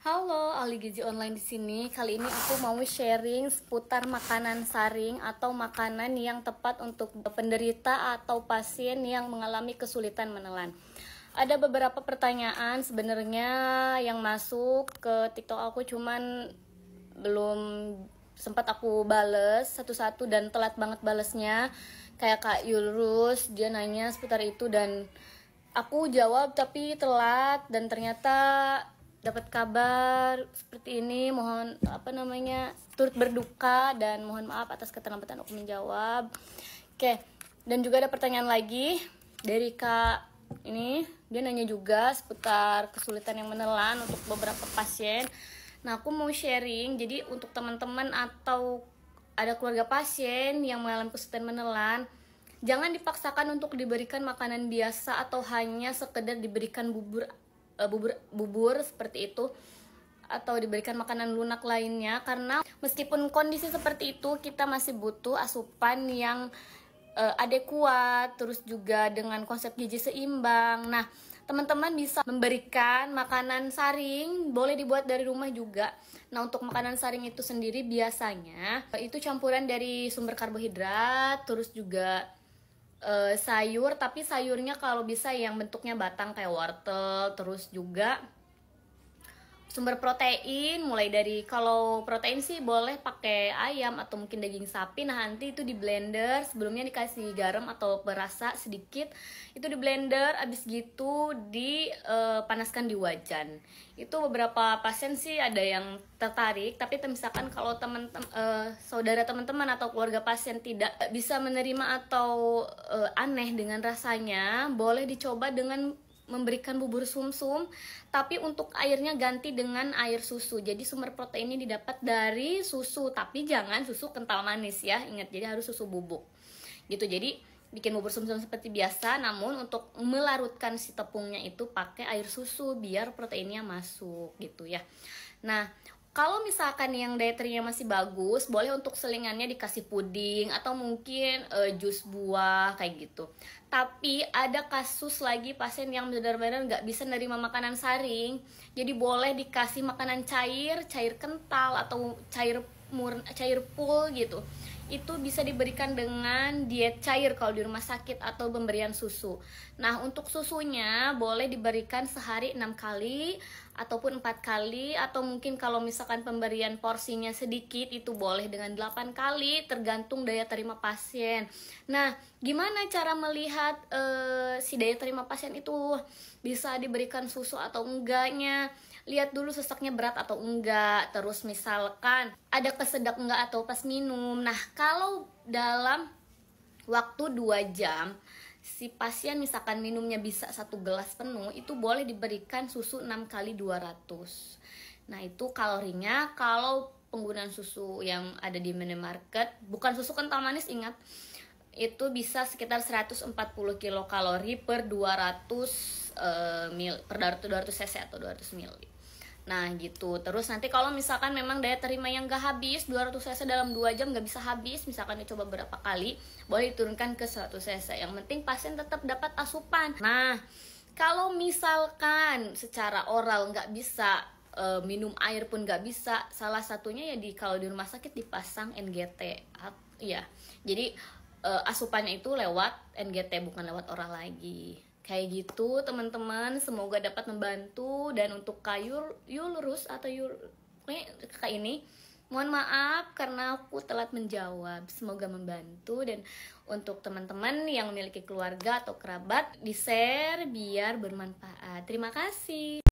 Halo, ahli gizi online di sini. Kali ini aku mau sharing seputar makanan saring atau makanan yang tepat untuk penderita atau pasien yang mengalami kesulitan menelan. Ada beberapa pertanyaan sebenarnya yang masuk ke TikTok aku, cuman belum sempat aku bales satu-satu dan telat banget balesnya. Kayak Kak Yulrus, dia nanya seputar itu dan aku jawab tapi telat dan ternyata dapat kabar seperti ini. Mohon turut berduka dan mohon maaf atas keterlambatan aku menjawab. Oke, dan juga ada pertanyaan lagi dari Kak ini, dia nanya juga seputar kesulitan yang menelan untuk beberapa pasien. Nah, aku mau sharing, jadi untuk teman-teman atau ada keluarga pasien yang mengalami kesulitan menelan, jangan dipaksakan untuk diberikan makanan biasa atau hanya sekedar diberikan bubur seperti itu atau diberikan makanan lunak lainnya, karena meskipun kondisi seperti itu kita masih butuh asupan yang adekuat, terus juga dengan konsep gizi seimbang. Nah, teman-teman bisa memberikan makanan saring, boleh dibuat dari rumah juga. Nah, untuk makanan saring itu sendiri biasanya itu campuran dari sumber karbohidrat, terus juga sayur, tapi sayurnya kalau bisa yang bentuknya batang kayak wortel, terus juga sumber protein, mulai dari kalau protein sih boleh pakai ayam atau mungkin daging sapi. Nah, nanti itu di blender, sebelumnya dikasih garam atau perasa sedikit, itu di blender, abis gitu dipanaskan di wajan. Itu beberapa pasien sih ada yang tertarik, tapi misalkan kalau saudara teman-teman atau keluarga pasien tidak bisa menerima atau aneh dengan rasanya, boleh dicoba dengan memberikan bubur sumsum, tapi untuk airnya ganti dengan air susu. Jadi sumber proteinnya didapat dari susu, tapi jangan susu kental manis ya, ingat, jadi harus susu bubuk gitu. Jadi bikin bubur sumsum seperti biasa, namun untuk melarutkan si tepungnya itu pakai air susu biar proteinnya masuk gitu ya. Nah, kalau misalkan yang dietarinya masih bagus, boleh untuk selingannya dikasih puding atau mungkin jus buah kayak gitu. Tapi ada kasus lagi pasien yang benar-benar nggak bisa nerima makanan saring, jadi boleh dikasih makanan cair, cair kental atau cair pool gitu. Itu bisa diberikan dengan diet cair kalau di rumah sakit atau pemberian susu. Nah, untuk susunya boleh diberikan sehari 6 kali ataupun 4 kali, atau mungkin kalau misalkan pemberian porsinya sedikit itu boleh dengan 8 kali, tergantung daya terima pasien. Nah, gimana cara melihat si daya terima pasien itu bisa diberikan susu atau enggaknya? Lihat dulu sesaknya berat atau enggak, terus misalkan ada kesedap enggak atau pas minum. Nah, kalau dalam waktu 2 jam si pasien misalkan minumnya bisa 1 gelas penuh, itu boleh diberikan susu 6 kali 200. Nah, itu kalorinya. Kalau penggunaan susu yang ada di minimarket, bukan susu kental manis, ingat, itu bisa sekitar 140 kilokalori per 200 200 cc atau 200 ml. Nah gitu. Terus nanti kalau misalkan memang daya terima yang gak habis, 200 cc dalam 2 jam gak bisa habis, misalkan dicoba berapa kali, boleh diturunkan ke 100 cc. Yang penting pasien tetap dapat asupan. Nah, kalau misalkan secara oral gak bisa, minum air pun gak bisa, salah satunya ya kalau di rumah sakit dipasang NGT ya. Jadi asupannya itu lewat NGT, bukan lewat oral lagi. Kayak gitu teman-teman, semoga dapat membantu. Dan untuk Kak Yulrus atau kakak ini, mohon maaf karena aku telat menjawab. Semoga membantu. Dan untuk teman-teman yang memiliki keluarga atau kerabat, di-share biar bermanfaat. Terima kasih.